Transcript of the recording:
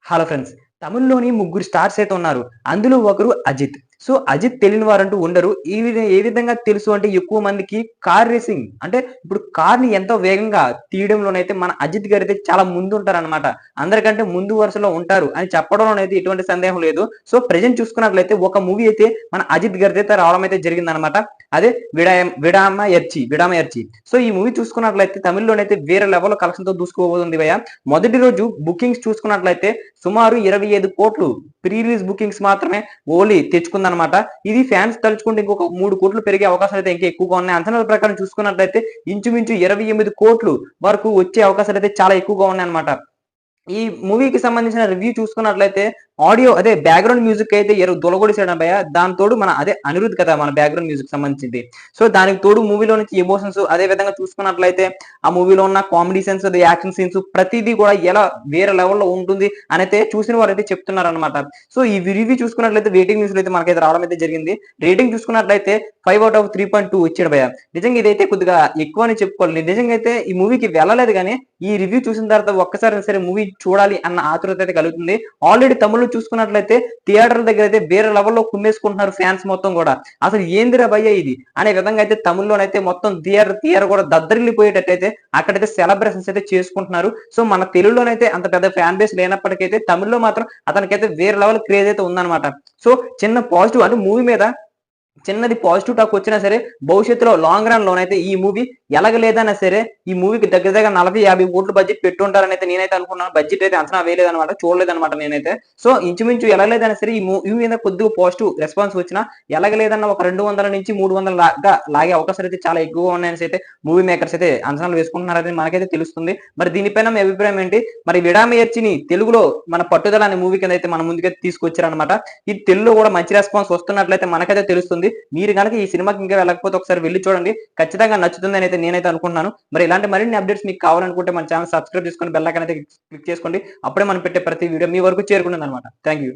Hello friends. తమిళ్‌లోని ముగ్గురు stars అయితే ఉన్నారు. అందులో ఒకరు అజిత్. సో, అజిత్ తెలియని వారంటూ ఉండరు. ఏ విధంగా తెలుసు అంటే ఎక్కువ మందికి కార్ రేసింగ్ అంటే ఇప్పుడు కార్‌ని ఎంతో వేగంగా తీయడంలోనైతే మన అజిత్ గారైతే చాలా ముందుంటారనమాట. అందరికంటే ముందు వరుసలో ఉంటారు అని చెప్పడంలోనైతే ఎటువంటి సందేహం లేదు. సో, ప్రెజెంట్ చూసుకున్నట్లయితే ఒక మూవీ అయితే మన అజిత్ గారిదైతే రావడం అయితే జరిగిందనమాట. అదే విడామయర్చి. సో, ఈ మూవీ చూసుకున్నట్లయితే తమిళ్‌లోనైతే వేరే లెవెల్‌లో కలెక్షన్‌తో దూసుకుపోబోతుంది భయ్య. మొదటి రోజు బుకింగ్స్ చూసుకున్నట్లయితే సుమారు 25,00,00,000 ప్రీ రిలీజ్ బుకింగ్స్ మాత్రమే ఓన్లీ తెచ్చుకుందనమాట. ఇది ఫ్యాన్స్ తలుచుకుంటే ఇంకొక 3,00,00,000 పెరిగే అవకాశాలు అయితే ఇంకా ఎక్కువగా ఉన్నాయి. అంచనాల ప్రకారం చూసుకున్నట్లయితే ఇంచుమించు 28,00,00,000 వరకు వచ్చే అవకాశాలు అయితే చాలా ఎక్కువగా ఉన్నాయన్నమాట. ఈ మూవీకి సంబంధించిన రివ్యూ చూసుకున్నట్లయితే ఆడియో అదే బ్యాక్‌గ్రౌండ్ మ్యూజిక్ అయితే దొలగొడిసాడన్నయ్య. దాని తోడు మన అదే అనిరుద్ కదా! మన బ్యాక్‌గ్రౌండ్ మ్యూజిక్ సంబంధించింది. సో, దానికి తోడు మూవీలో నుంచి ఎమోషన్స్ అదే విధంగా చూసుకున్నట్లయితే ఆ మూవీలో ఉన్న కామెడీ సీన్స్, అదే యాక్షన్ సీన్స్ ప్రతీదీ కూడా ఎలా వేరే లెవెల్‌లో ఉంటుంది అనైతే చూసిన వారైతే చెప్తున్నారన్నమాట. సో, ఈ రివ్యూ చూసుకున్నట్లయితే వెయిటింగ్ న్యూస్‌లో అయితే మనకైతే రావడం అయితే జరిగింది. రేటింగ్ చూసుకున్నట్లయితే 5 ఔట్ ఆఫ్ 3.2 ఇచ్చాడు భయ్య. నిజంగా ఇదైతే కొద్దిగా ఎక్కువ అని చెప్పుకోవాలి. నిజంగా అయితే ఈ మూవీకి వెళ్ళలేదు గానీ, ఈ రివ్యూ చూసిన తర్వాత ఒక్కసారైనా సరే మూవీ చూడాలి అన్న ఆతృత అయితే కలుగుతుంది. ఆల్రెడీ తమిళ్‌లో చూసుకున్నట్లయితే థియేటర్ల దగ్గర అయితే వేరే లెవెల్‌లో కుమ్మేసుకుంటున్నారు ఫ్యాన్స్ మొత్తం గూడా. అసలు ఏందిరా భయ్య ఇది అనే విధంగా అయితే తమిళ్‌లోనైతే మొత్తం థియేటర్ కూడా దద్దరిల్లిపోయేటట్టయితే అక్కడైతే సెలబ్రేషన్స్ అయితే చేసుకుంటున్నారు. సో, మన తెలుగులోనైతే అంత పెద్ద ఫ్యాన్ బేస్ లేనప్పటికైతే తమిళ్‌లో మాత్రం అతనికైతే వేరే లెవెల్ క్రేజ్ అయితే ఉందన్నమాట. సో, చిన్న పాజిటివ్ అంటే మూవీ మీద చిన్నది పాజిటివ్ టాక్ వచ్చినా సరే భవిష్యత్తులో లాంగ్ రన్ లోనైతే ఈ మూవీ ఎలాగలేదన్నా సరే ఈ మూవీకి దగ్గర దగ్గర 40-50 కోట్లు బడ్జెట్ పెట్టుంటారని అయితే నేనైతే అనుకున్నాను. బడ్జెట్ అయితే అంచనా వేయలేదన్నమాట, చూడలేదన్నమాట నేనైతే. సో, ఇంచుమించు ఎలాగలేదన్నా సరే ఈ మూవీ మీద కొద్దిగా పాజిటివ్ రెస్పాన్స్ వచ్చినా ఎలాగలేదన్నా ఒక 200-300 దాకా లాగే అవకాశాలు అయితే చాలా ఎక్కువగా ఉన్నాయని అయితే మూవీ మేకర్స్ అయితే అంచనాలు వేసుకుంటున్నారని మనకైతే తెలుస్తుంది. మరి దీనిపైన మీ అభిప్రాయం ఏంటి? మరి విడామయర్చిని తెలుగులో మన పట్టుదల అనే మూవీ కింద అయితే మన ముందుకైతే తీసుకొచ్చారనమాట. ఇది తెలుగులో కూడా మంచి రెస్పాన్స్ వస్తున్నట్లయితే మనకైతే తెలుస్తుంది. మీరు గనక ఈ సినిమాకి ఇంకా వెళ్ళకపోతే ఒకసారి వెళ్లి చూడండి. ఖచ్చితంగా నచ్చుతుందని అయితే నేనైతే అనుకుంటున్నాను. మరి ఇలాంటి మరిన్ని అప్డేట్స్ మీకు కావాలనుకుంటే మన ఛానల్ సబ్స్క్రైబ్ చేసుకొని బెల్ ఐకాన్ అయితే క్లిక్ చేసుకోండి. అప్పుడే మనం పెట్టే ప్రతి వీడియో మీ వరకు చేరుకుంటుందన్నమాట. Thank you.